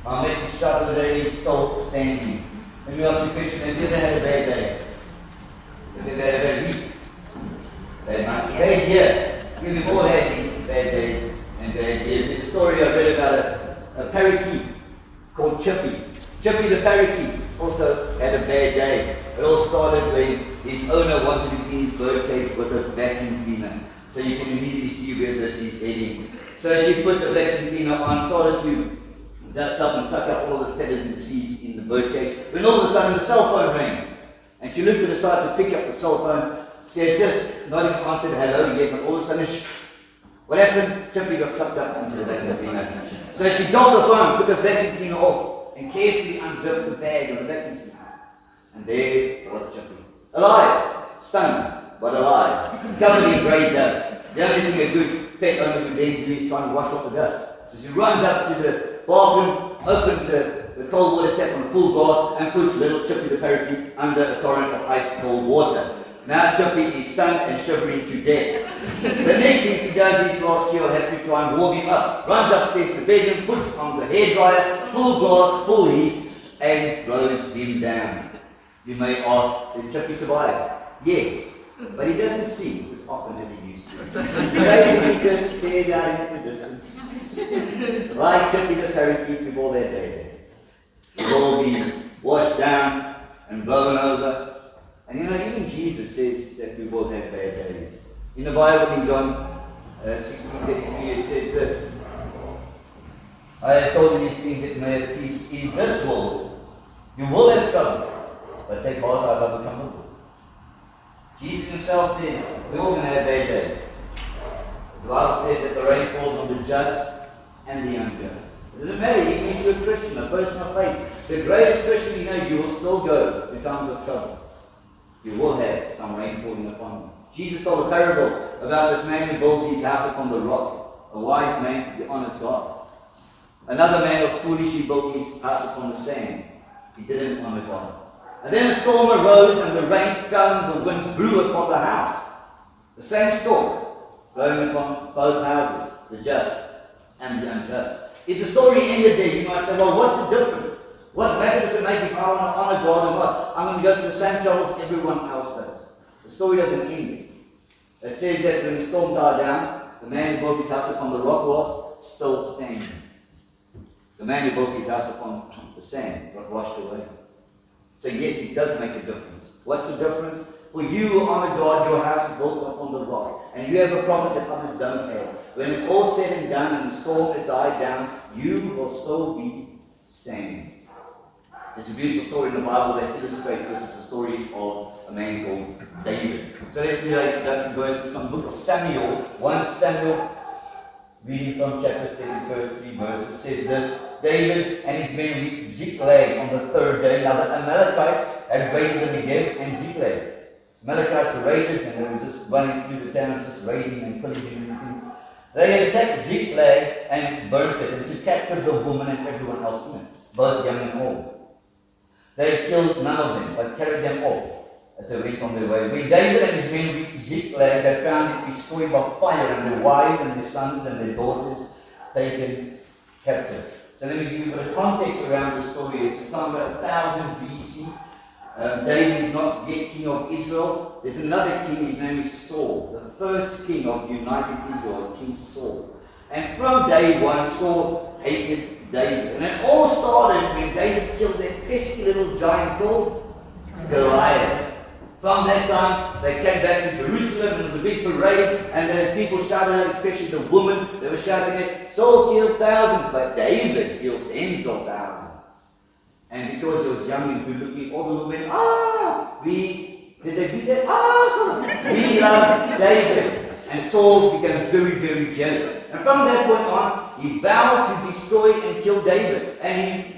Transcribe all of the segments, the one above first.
Our message started today is still standing. Let me ask you a question. Have you ever had a bad day? Have you ever had a bad week? Bad month? Bad year? We've all had these bad days and bad years. In the story I read about a parakeet called Chippy. Chippy the parakeet also had a bad day. It all started when his owner wanted to clean his bird cage with a vacuum cleaner. So you can immediately see where this is heading. So she put the vacuum cleaner on, started to dust up and suck up all the feathers and seeds in the bird cage. When all of a sudden the cell phone rang. And she looked to the side to pick up the cell phone. She had just not even answered hello yet, but all of a sudden, what happened? Chippy got sucked up into the vacuum cleaner. So she told the phone, put the vacuum cleaner off, and carefully unzipped the bag of the vacuum cleaner. And there was Chippy. Alive, stunned, but alive, covered in grey dust. The only thing a good pet owner would then do is try and wash off the dust. So she runs up to the bathroom, opens the cold water tap on full blast, and puts little Chippy the parakeet under a torrent of ice cold water. Now Chippy is stunned and shivering to death. The next thing she does is, well, she'll have to try and warm him up. Runs upstairs to the bedroom, puts on the hairdryer, full blast, full heat, and blows him down. You may ask, did Chippy survive? Yes, but he doesn't see as often as he used to. He basically just stares out into the distance. Like Chippy the parakeet, we've all had bad days. We've all been washed down and blown over. And you know, even Jesus says that we've all had bad days. In the Bible, in John 16:33, it says this: I have told you these things that you may have peace. In this world, you will have trouble, but take heart, I have overcome the world. Jesus himself says, we're all going to have bad days. The Bible says that the rain falls on the just and the unjust. It doesn't matter, even if you're a Christian, a person of faith, the greatest Christian you know, you will still go to times of trouble. You will have some rain falling upon you. Jesus told a parable about this man who builds his house upon the rock. A wise man who honors God. Another man was foolish, he built his house upon the sand. He didn't honor God. And then a storm arose, and the rains fell, and the winds blew upon the house. The same storm, blowing upon both houses, the just and the unjust. If the story ended there, you might say, well, what's the difference? What matter does it make if I want to honor God or not? I'm going to go through the same troubles everyone else does. The story doesn't end there. It says that when the storm died down, the man who built his house upon the rock was still standing. The man who built his house upon the sand got washed away. So yes, it does make a difference. What's the difference? For you who honor God, your house is built upon the rock. And you have a promise that others don't have. When it's all said and done and the storm has died down, you will still be standing. There's a beautiful story in the Bible that illustrates this. It's the story of a man called David. So let's read our introductory verses from the book of Samuel. 1 Samuel, reading from chapter 7, verse 3 verses, says this: David and his men reached Ziklag on the third day. Now the Amalekites had raided the Negev and Ziklag. Amalekites were raiders, and they were just running through the towns, just raiding and pillaging everything. They had attacked Ziklag and burnt it, and took captive the woman and everyone else in it, both young and old. They had killed none of them, but carried them off as they went on their way. When David and his men reached Ziklag, they found it destroyed by fire, and their wives and their sons and their daughters taken captive. So let me give you a bit of context around this story. It's talking about 1000 BC. David is not yet king of Israel. There's another king, his name is Saul. The first king of united Israel was King Saul. And from day one, Saul hated David. And it all started when David killed that pesky little giant called Goliath. From that time, they came back to Jerusalem, and there was a big parade, and then people shouted out, especially the women, they were shouting it, Saul killed thousands, but David kills tens of thousands. And because he was young and good looking, all the women, did they do that? We love David. And Saul became very, very jealous. And from that point on, he vowed to destroy and kill David. And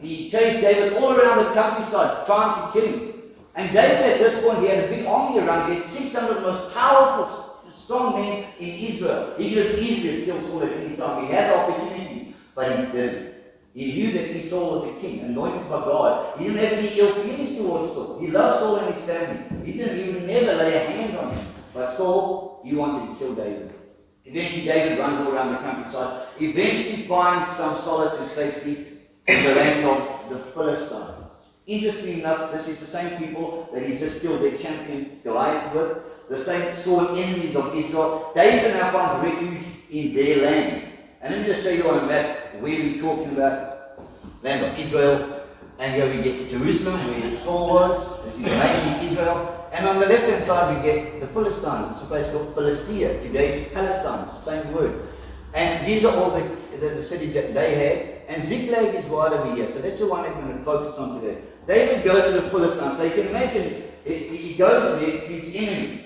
he chased David all around the countryside, trying to kill him. And David, at this point, he had a big army around him. He had 600 most powerful, strong men in Israel. He could have easily killed Saul at any time. He had the opportunity, but he didn't. He knew that King Saul was a king, anointed by God. He didn't have any ill feelings towards Saul. He loved Saul and his family. He would never lay a hand on him. But Saul, he wanted to kill David. Eventually, David runs all around the countryside. Eventually finds some solace and safety in the land of the Philistines. Interestingly enough, this is the same people that he just killed their champion Goliath with, the same sworn enemies of Israel. David now finds refuge in their land. And let me just show you on a map where we're talking about land of Israel. And here we get to Jerusalem, where Saul was. This is mainly Israel. And on the left-hand side, we get the Philistines. It's a place called Philistia. Today's Palestine. It's the same word. And these are all the cities that they had. And Ziklag is right over here. So that's the one I'm going to focus on today. David goes to the Philistines. So you can imagine, he goes there to his enemy.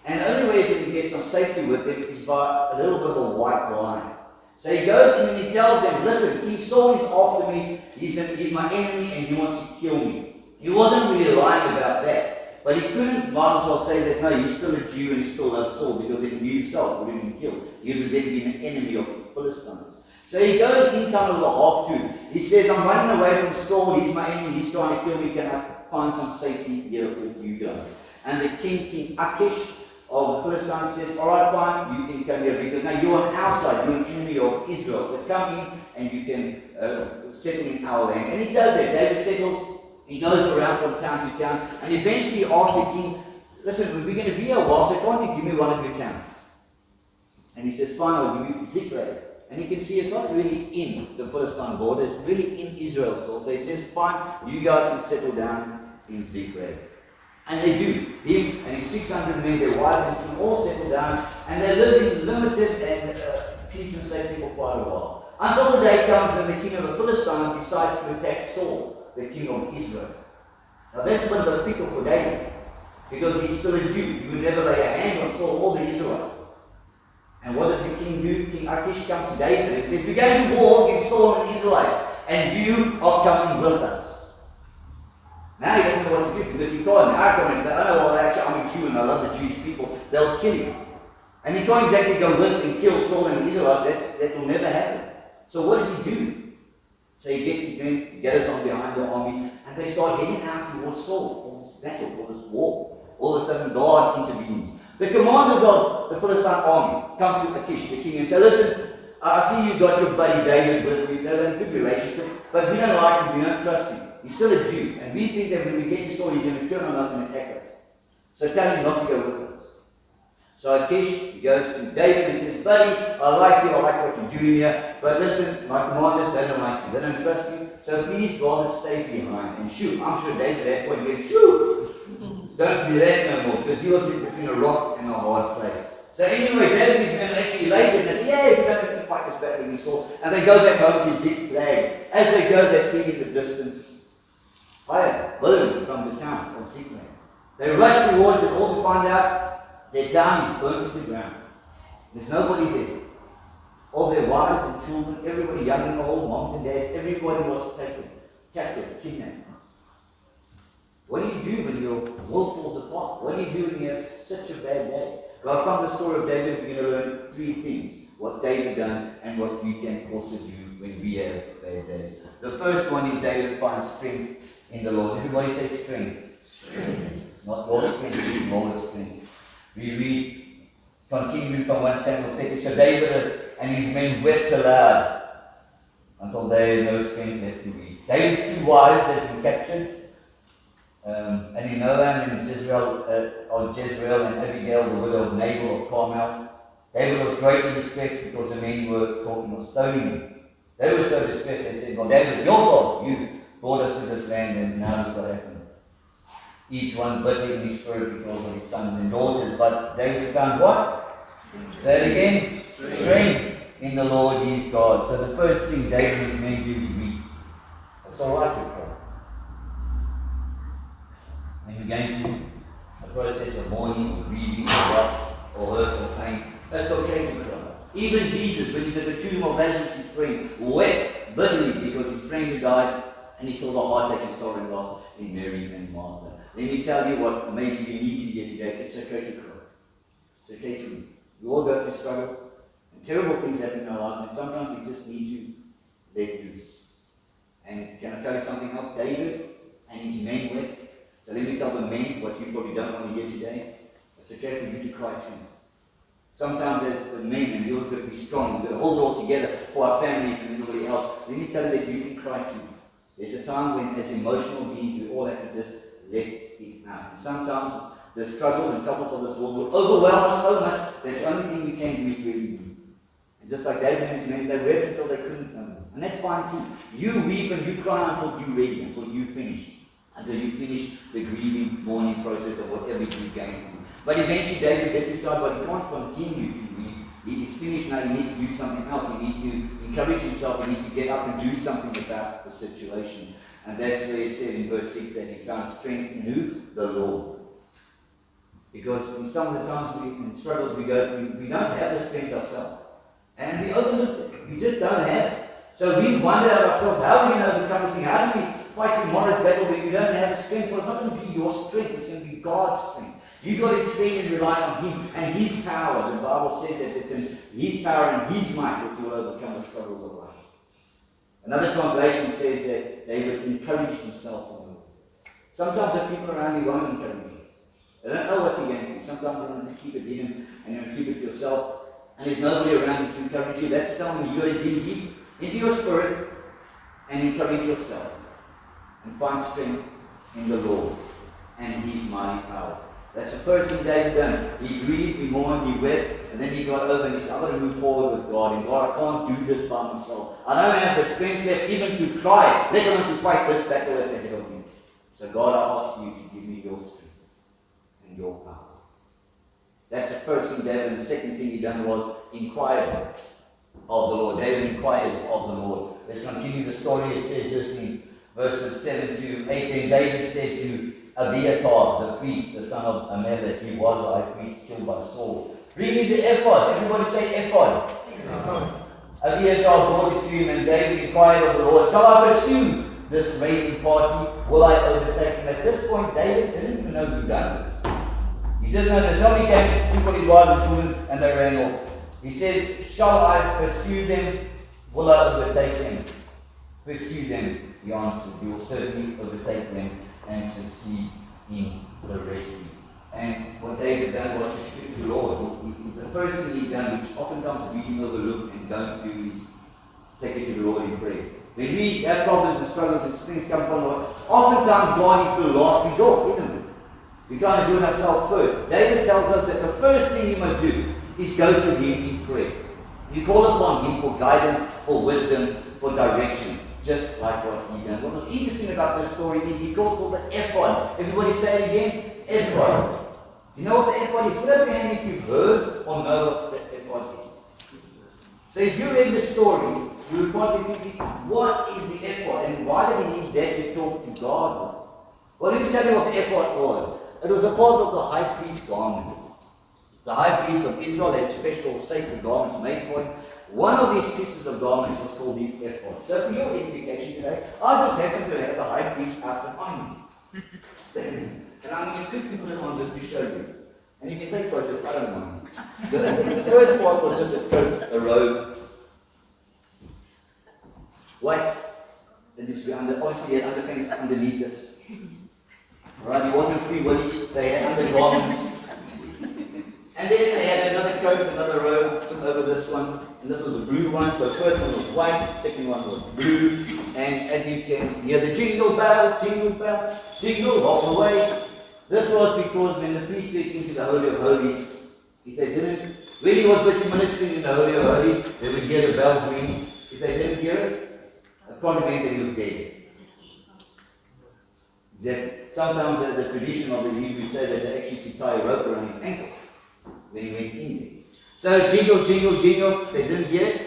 And the only way he can get some safety with him is by a little bit of a white line. So he goes in and he tells them, listen, King Saul is after me, he's my enemy and he wants to kill me. He wasn't really lying about that. But he couldn't might as well say that, no, he's still a Jew and he still loves Saul, because he knew himself would have been killed. He would have then been an enemy of the Philistines. So he goes in kind of a half-truth. He says, I'm running away from Saul, he's my enemy, he's trying to kill me, can I find some safety here with you guys? And the King Achish of the Philistines says, all right, fine, you can come here, because now you're on our side, you're an enemy of Israel, so come in and you can settle in our land. And he does it. David settles, he goes around from town to town, and eventually asks the king, listen, we're going to be here a while, so can't you give me one of your towns? And he says, fine, I'll give you Ziklag. And you can see it's not really in the Philistine border, it's really in Israel still. So he says, fine, you guys can settle down in Ziklag. And they do. Him and his 600 men, their wives and children, all settle down, and they live in limited and peace and safety for quite a while. Until the day comes when the king of the Philistines decides to attack Saul, the king of Israel. Now that's one of the people for David, because he's still a Jew. He would never lay a hand on Saul or the Israelites. And what does the king do? King Achish comes to David and says, we're going to war against Saul and the Israelites, and you are coming with us. Now he doesn't know what to do, because he can't. I come and say, oh no, well actually I'm a Jew and I love the Jewish people. They'll kill him. And he can't exactly go with and kill Saul and the Israelites. That will never happen. So what does he do? So he gets his men, he gathers on behind the army, and they start heading out towards Saul, for this battle, for this war. All of a sudden God intervenes. The commanders of the Philistine army come to Achish, the king, and say, listen, I see you got your buddy David with you, they're in a good relationship, but we don't like him, we don't trust him. He's still a Jew, and we think that when we get to Saul, he's going to turn on us and attack us. So tell him not to go with us. So Achish, he goes to David and says, buddy, I like you, I like what you're doing here, but listen, my commanders, they don't like you, they don't trust you, so please rather stay behind and shoot. I'm sure David at that point went, shoot! Don't do that no more, because he was in between a rock and a hard place. So anyway, David is going to actually elated and say, yeah, we don't have to fight this battle we saw. And they go back home to Ziklag. As they go, they see in the distance fire burning from the town of Ziklag. They rush towards it, all to find out their town is burned to the ground. There's nobody there. All their wives and children, everybody, young and old, moms and dads, everybody was taken captive, kidnapped. What do you do when your world falls apart? What do you do when you have such a bad day? Well, from the story of David, we're going to learn three things. What David done and what we can also do when we have bad days. The first one is David finds strength in the Lord. Everybody say strength. Strength. Not your strength, it is Lord's strength. We read, continuing from 1 Samuel 30. So David and his men wept aloud until they had no strength left to read. David's two wives had been captured. Ahinoam and Jezreel and Abigail, the widow of Nabal of Carmel. David was greatly distressed because the men were talking of stoning him. They were so distressed, they said, well, David, it's your fault. You brought us to this land, and now look what happened. Each one bitter in his spirit because of his sons and daughters. But David found what? Say it again. Strength in the Lord his God. So the first thing David and his men do is weep. It's all right to cry. When you're going through a process of mourning or grieving or loss or hurt or pain, that's okay to cry. Even Jesus, when he's at the tomb of Lazarus, his friend, wept bitterly because his friend had died, and he saw the heartache and sorrow and loss in Mary and Martha. Let me tell you what maybe you need to get today. It's okay to cry. It's okay to weep. We all go through struggles, and terrible things happen in our lives, and sometimes we just need to let loose. And can I tell you something else? David and his men wept. So let me tell the men what you probably don't want to hear today. It's okay for you to cry too. Sometimes as the men, and you'll we've got to be strong, we've got to hold it all together for our families and everybody else. Let me tell you that you can cry too. There's a time when, as emotional beings, we all have to just let it out. And sometimes the struggles and troubles of this world will overwhelm us so much that the only thing we can do is really weep. And just like David and his men, they wept until they couldn't no more. And that's fine too. You weep and you cry until you're ready, until you finish. Until you finish the grieving, mourning process of whatever you're going through. But eventually David did decide, but he can't continue to weep. He is finished now, he needs to do something else. He needs to encourage himself, he needs to get up and do something about the situation. And that's where it says in verse 6 that he found strength in who? The Lord. Because in some of the times and struggles we go through, we don't have the strength ourselves. And we overlook it. We just don't have it. So we wonder ourselves, how are we going to overcome this thing? How do we fight tomorrow's battle when we don't have the strength? Well, it's not going to be your strength, it's going to be God's strength. You've got to depend and rely on Him and His power. The Bible says that it's in His power and His might that you will overcome the struggles of life. Another translation says that David encouraged himself in the Lord. Sometimes the people around you won't encourage you. They don't know what you're going through. Sometimes you want to keep it hidden and you want to keep it yourself. And there's nobody around you to encourage you. That's the time when you've got to dig deep into your spirit and encourage yourself. And find strength in the Lord and His mighty power. That's the first thing David done. He grieved, he mourned, he wept, and then he got over and he said, I've got to move forward with God. And God, I can't do this by myself. I don't have the strength left even to cry, let alone to fight this battle that's ahead of me. So God, I ask you to give me your strength and your power. That's the first thing David, and the second thing he done was inquire of the Lord. David inquires of the Lord. Let's continue the story. It says this in verses 7 to 8. Then David said to Abiathar, the priest, the son of Amalek, he was the high priest killed by Saul, bring me the ephod. Everybody say ephod. Abiathar brought it to him, and David inquired of the Lord, shall I pursue this raiding party? Will I overtake him? At this point, David didn't even know who done this. He just knows that somebody came, took his wives and children, and they ran off. He said, shall I pursue them? Will I overtake them? Pursue them, he answered. You will certainly overtake them and succeed in the rescue. And what David done was to speak to the Lord. The first thing he done, which oftentimes we overlook and don't do, is take it to the Lord in prayer. When we have problems and struggles and things come upon the Lord, oftentimes God is the last resort, isn't it? We can't do it ourselves first. David tells us that the first thing you must do is go to Him in prayer. You call upon Him for guidance, for wisdom, for direction. Just like what he done. What was interesting about this story is he calls for the ephod. Everybody say it again, ephod. You know what the ephod is? Put up your hand if you've heard or know what the ephod is. So if you read the story, you would probably think, what is the ephod and why did he need that to talk to God? Well, let me tell you what the ephod was. It was a part of the high priest's garment. The high priest of Israel had special sacred garments made for him. One of these pieces of garments was called the ephod. So for your edification today, I just happen to have the high priest outfit on me. And I'm going to quickly put it on just to show you. And you can take photos, I don't mind. The first part was just a coat, a robe. White. Then used to be under, obviously he had underpants underneath this. Right, he wasn't free willy, they had undergarments. And then they had another coat, another robe, took over this one. And this was a blue one, so the first one was white, the second one was blue. And as you can hear the jingle bells, jingle all the way. This was because when the priest went into the Holy of Holies, if they didn't, when he was busy ministering in the Holy of Holies, they would hear the bells ring. If they didn't hear it, it probably meant that he was dead. That sometimes the tradition of the Hebrews say that they actually should tie a rope around his ankle when he went in there. So jingle, jingle, jingle, they didn't hear it.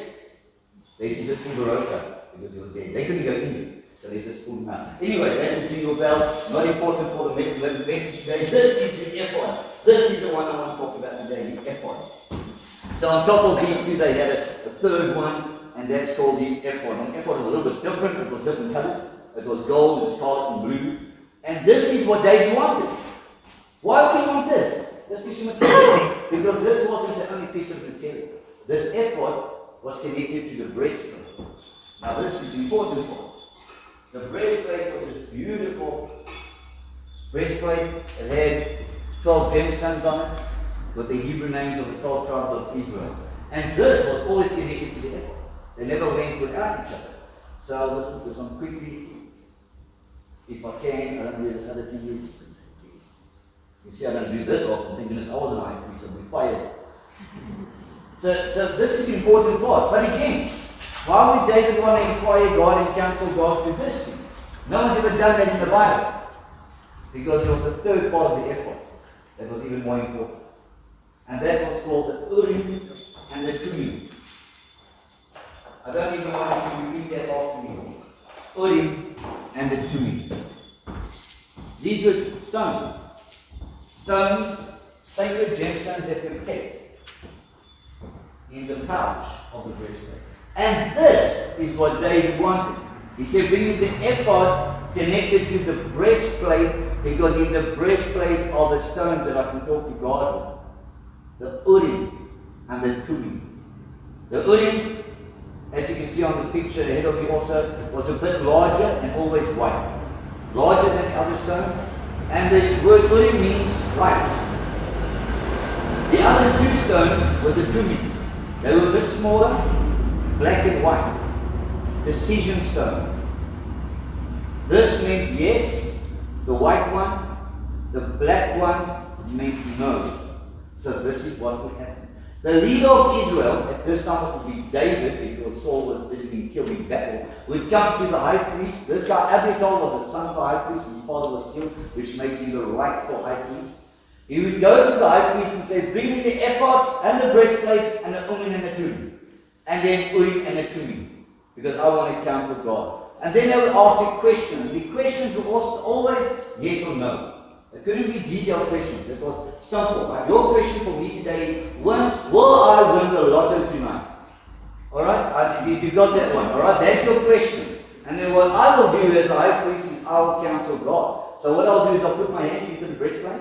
They should just pull the rope out because he was dead. They couldn't go in there, so they just pulled him out. Anyway, that's the jingle bells. Not important for the message today. This is the ephod. This is the one I want to talk about today, the ephod. So on top of these two, they had a third one, and that's called the ephod. And the ephod was a little bit different. It was different colors. It was gold, and scarlet, and blue. And this is what David wanted. Why would he want this? This piece of material. Because this wasn't the only piece of material. This ephod was connected to the breastplate. Now this is the important part. The breastplate was this beautiful breastplate. It had 12 gemstones on it with the Hebrew names of the 12 tribes of Israel. And this was always connected to the ephod. They never went without each other. So I'll just put this on quickly. If I can, I don't know where this other thing is. You see, I don't do this often. Thank goodness I was an high priest, I'll be fired. So this is important for us. But again, why would David want to inquire God and counsel God through this thing? No one's ever done that in the Bible. Because there was a third part of the ephod that was even more important. And that was called the Urim and the Thummim. I don't even want you to repeat that after me. Urim and the Thummim. These were stones. Stones, sacred gemstones that were kept in the pouch of the breastplate. And this is what David wanted. He said, bring me the ephod connected to the breastplate, because in the breastplate are the stones that I can talk to God with. The Urim and the Thummim. The Urim, as you can see on the picture ahead of you also, was a bit larger and always white. Larger than the other stone. And the word Urim means white. The other two stones were the Thummim. They were a bit smaller, black and white. Decision stones. This meant yes, the white one, the black one meant no. So this is what would happen. The leader of Israel, at this time it would be David, because Saul was busy being killed in battle, would come to the high priest. This guy, Abiathar, was a son of the high priest. His father was killed, which makes him the rightful high priest. He would go to the high priest and say, bring me the ephod and the breastplate and the Urim and the Thummim. And then Urim and the Thummim, because I want to counsel God. And then they would ask a question. The questions were always yes or no. It couldn't be detailed questions. It was simple. Like your question for me today is, will I win the lotto tonight? Alright? You got that one. Alright? That's your question. And then what I will do as the high priest is I will counsel God. So what I'll do is I'll put my hand into the breastplate.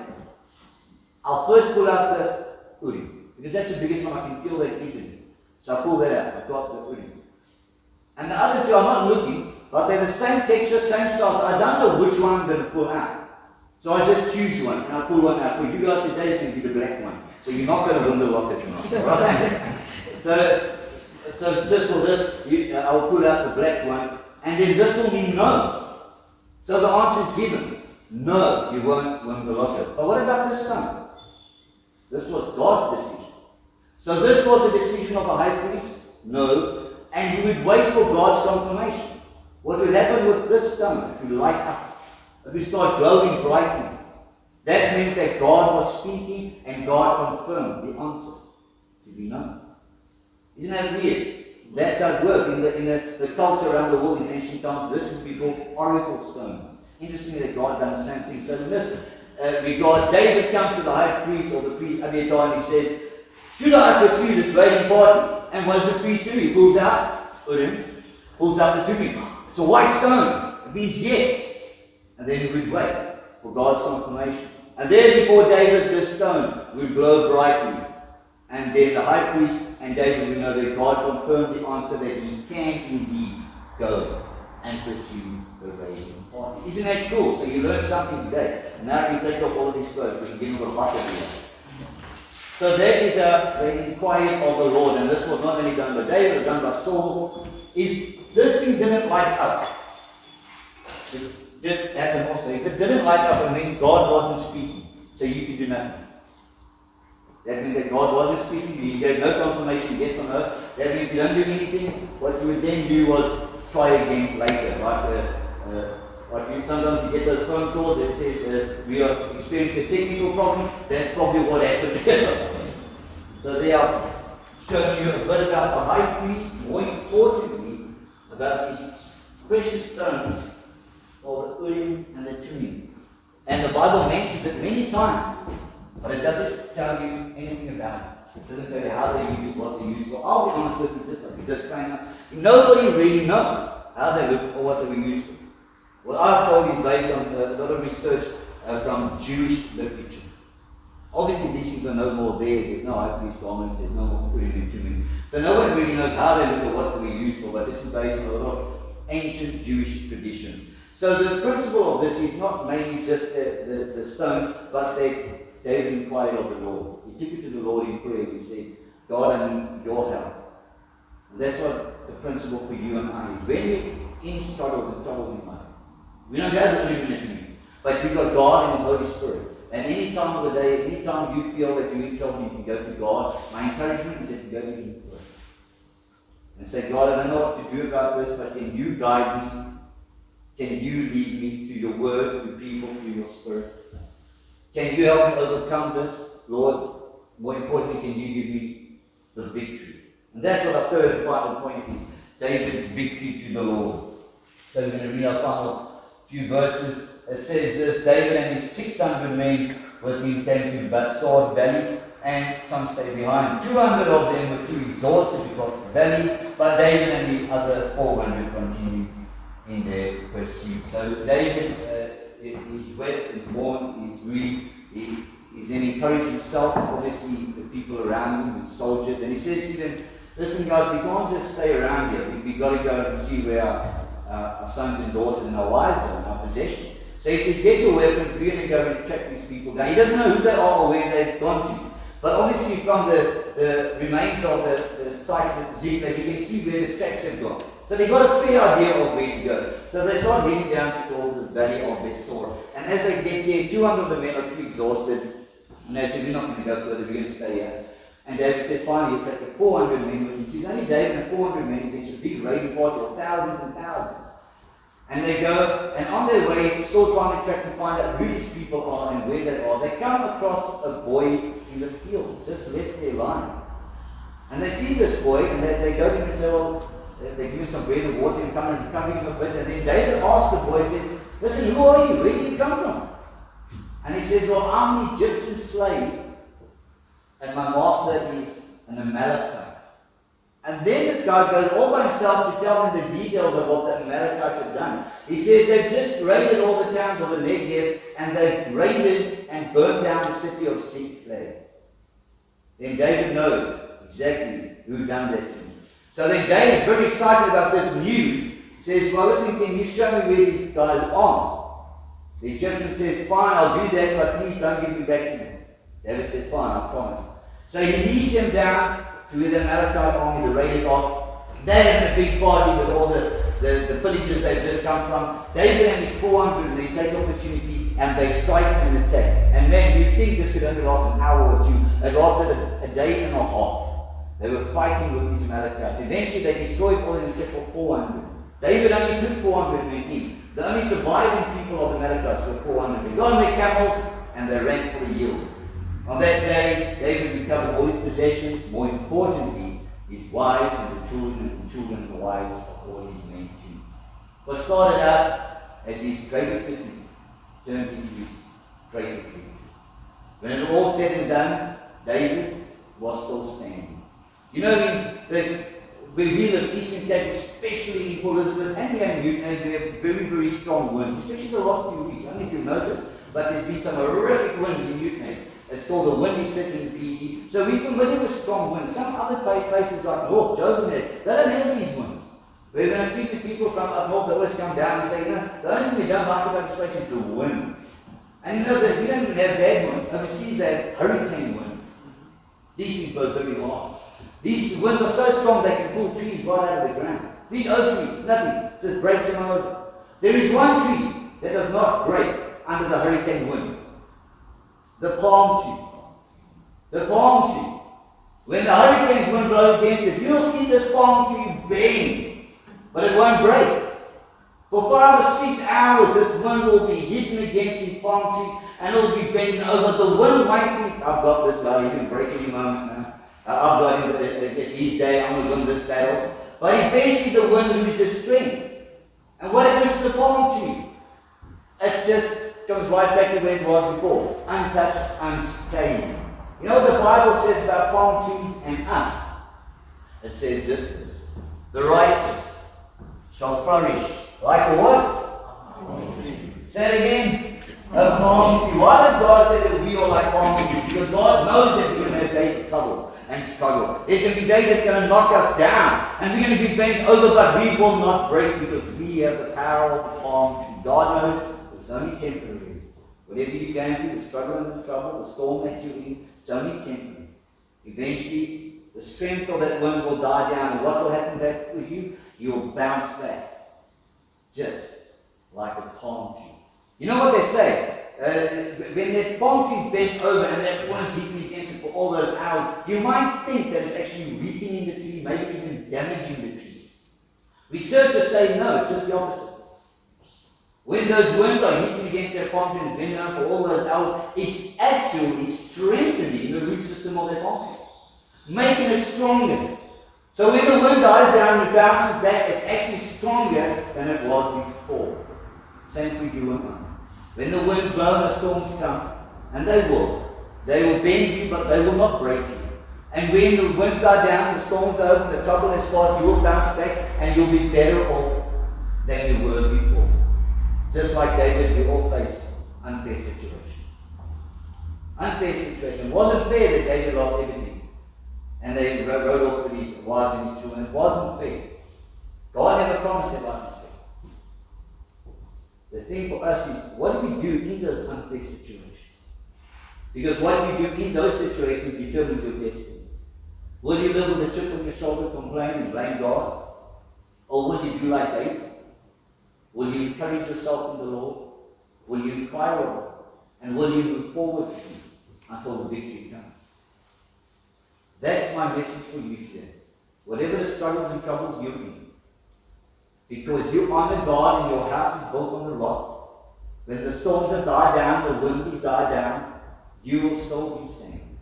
I'll first pull out the Urim, because that's the biggest one. I can feel that easily. So I pull that out. I've got the Urim. And the other two, I'm not looking, but they're the same texture, same size. So I don't know which one I'm going to pull out. So I just choose one, and I pull one out. For you guys today, it's going to be the black one. So you're not going to win the lotto tonight. Right? So just for this, I will pull out the black one, and then this will mean no. So the answer is given. No, you won't win the lotto. But what about this stone? This was God's decision. So this was a decision of the high priest? No. And he would wait for God's confirmation. What would happen with this stone? It would light up. It would start glowing brightly. That meant that God was speaking and God confirmed the answer to be known. Isn't that weird? That's how it worked. In the culture around the world in ancient times, this would be called oracle stones. Interesting that God done the same thing. So listen, David comes to the high priest or the priest Abiathar and he says, should I pursue this waiting party? And what does the priest do? He pulls out Urim, pulls out the Thummim. It's a white stone. It means yes. And then he would wait for God's confirmation. And there before David, this stone would glow brightly. And then the high priest and David would know that God confirmed the answer that he can indeed go and pursue the waiting party. Isn't that cool? So you learned something today. And now you take off all of these clothes because you're getting a lot of here. So that is the inquiry of the Lord. And this was not only done by David, but done by Saul. If this thing didn't light up, it did happen also. If it didn't light up, it meant God wasn't speaking. So you could do nothing. That means that God wasn't speaking. You gave no confirmation, yes or no. That means you don't do anything. What you would then do was try again later. Sometimes you get those phone calls that says we are experiencing a technical problem. That's probably what happened. So they are showing you a bit about the high priest, more importantly, about these precious stones of the Urim and the Thummim. And the Bible mentions it many times, but it doesn't tell you anything about it. It doesn't tell you how they use, what they use. Well, I'll be honest with you, just like a disclaimer. Nobody really knows how they look or what they were used for. What I've told you is based on a lot of research from Jewish literature. Obviously, these things are no more there. There's no high priest garments. There's no more Urim and Thummim. So no one really knows how they look or what they were used for. But this is based on a lot of ancient Jewish traditions. So the principle of this is not mainly just the stones, but that David inquired of the Lord. He took it to the Lord in prayer and he said, God, I need your help. And that's what the principle for you and I is. When we're in struggles and troubles in life, we don't have the immunity, but you've got God and His Holy Spirit. And any time of the day, any time you feel that you're in trouble, you can go to God. My encouragement is that you go to Him first. And say, God, I don't know what to do about this, but can you guide me? Can you lead me through your word, through people, through your Spirit? Can you help me overcome this? Lord, more importantly, can you give me the victory? And that's what our third and final point is, David's victory to the Lord. So we're going to read our final few verses. It says this, David and his 600 men with him came to Sword Valley, and some stayed behind. 200 of them were too exhausted to cross the valley, but David and the other 400 continued in their pursuit. So David is wet, is worn, is grieved, he's then encouraged himself, obviously the people around him, the soldiers, and he says to them, listen guys, we can't just stay around here. We've got to go and see where our sons and daughters and our wives are and our possessions. So he says, get your weapons, we're going to go and track these people down. He doesn't know who they are or where they've gone to. But obviously from the remains of the site of the Ziklag, you can see where the tracks have gone. So they got a fair idea of where to go. So they start heading down towards this valley of Bethsor. And as they get there, 200 of the men are too exhausted. And they say, we're not going to go further, we're going to stay here. And David says, finally, he'll take the 400 men with him. He's only David and 400 men against a big raiding party of thousands and thousands. And they go, and on their way, still trying to track to find out who these people are and where they are, they come across a boy in the field, just left there lying. And they see this boy, and they go to him and say, well, they give him some bread and water and come to him a bit. And then David asks the boy, he says, listen, who are you? Where do you come from? And he says, well, I'm an Egyptian slave, and my master is an Amalekite. And then this guy goes all by himself to tell them the details of what the Amalekites have done. He says they've just raided all the towns of the Negev, and they've raided and burned down the city of Ziklag. Then David knows exactly who done that to him. So then David, very excited about this news, says, well, listen, can you show me where these guys are? The Egyptian says, fine, I'll do that, but please don't give me back to them. David says, fine, I promise. So he leads him down to where the Amalekite army, the raiders are. They're having a big party with all the villages they've just come from. David and his 400, they take opportunity and they strike and attack. And man, you'd think this could only last an hour or two. It lasted a day and a half. They were fighting with these Amalekites. Eventually they destroyed all of them except for 400. David only took 400 men in. The only surviving people of the Amalekites were 400. They got on their camels and they ran for the hills. On that day, David recovered all his possessions, more importantly, his wives and the children and the wives of all his men too. What started out as his greatest defeat turned into his greatest victory. When it all said and done, David was still standing. You know, we live in Eastern Cape, especially in Port Elizabeth and here in Newton, we have very, very strong winds, especially the last few weeks. I don't know if you've noticed, but there's been some horrific winds in Newton. It's called the windy city in PE. So we're familiar with strong winds. Some other places like North, Joburg, they don't have these winds. We're going to speak to people from up north that always come down and say, you know, the only thing we don't like about this place is the wind. And you know that we don't even have bad winds. Overseas they have hurricane winds. These things blow very hard. These winds are so strong they can pull trees right out of the ground. Big oak tree, nothing, just breaks them over. There is one tree that does not break under the hurricane winds. The palm tree. The palm tree. When the hurricanes wind blow against it, you'll see this palm tree bend, but it won't break. For 5 or 6 hours, this wind will be hidden against his palm tree, and it'll be bending over. The wind might think, I've got this guy, he's going to break any moment now. I've got him, it's his day, I'm going to win this battle. But eventually the wind loses strength. And what happens to the palm tree? It just comes right back to where it was before. Untouched, unscathed. You know what the Bible says about palm trees and us? It says just this. The righteous shall flourish like what? Say it again. A palm tree. Why does God say that we are like palm trees? Because God knows that we're going to have days of trouble and struggle. There's going to be days that's going to knock us down. And we're going to be bent over, but we will not break because we have the power of the palm tree. God knows it's only temporary. Whatever you're going through, the struggle and the trouble, the storm that you're in, it's only temporary. Eventually, The strength of that wind will die down. And what will happen back with you? You'll bounce back. Just like a palm tree. You know what they say? When that palm tree is bent over and that wind's hitting against it for all those hours, you might think that it's actually weakening the tree, maybe even damaging the tree. Researchers say no, it's just the opposite. When those winds are hitting against that palm tree and bending down for all those hours, it's actually strengthening the root system of that palm tree, making it stronger. So when the wind dies down and bounces back, it's actually stronger than it was before. Same for you and I. When the winds blow and the storms come, and they will bend you, but they will not break you. And when the winds die down, the storms are over, the trouble is past, you will bounce back, and you'll be better off than you were before. Just like David, we all face unfair situations. Unfair situation. It wasn't fair that David lost everything. And they rode off with his wives and his children. It wasn't fair. God never promised that life is fair. The thing for us is, what do we do in those unfair situations? Because what you do in those situations determines your destiny. Will you live with a chip on your shoulder, complain and blame God? Or will you do like David? Will you encourage yourself in the Lord? Will you inquire of Him? And will you move forward until the victory comes? That's my message for you today. Whatever the struggles and troubles you're in, because you honor God and your house is built on the rock, when the storms have died down, the wind has died down, you will still be standing.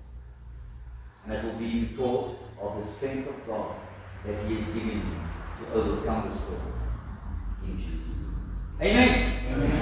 And it will be because of the strength of God that He has given you to overcome the storm. In Jesus' name. Amen. Amen.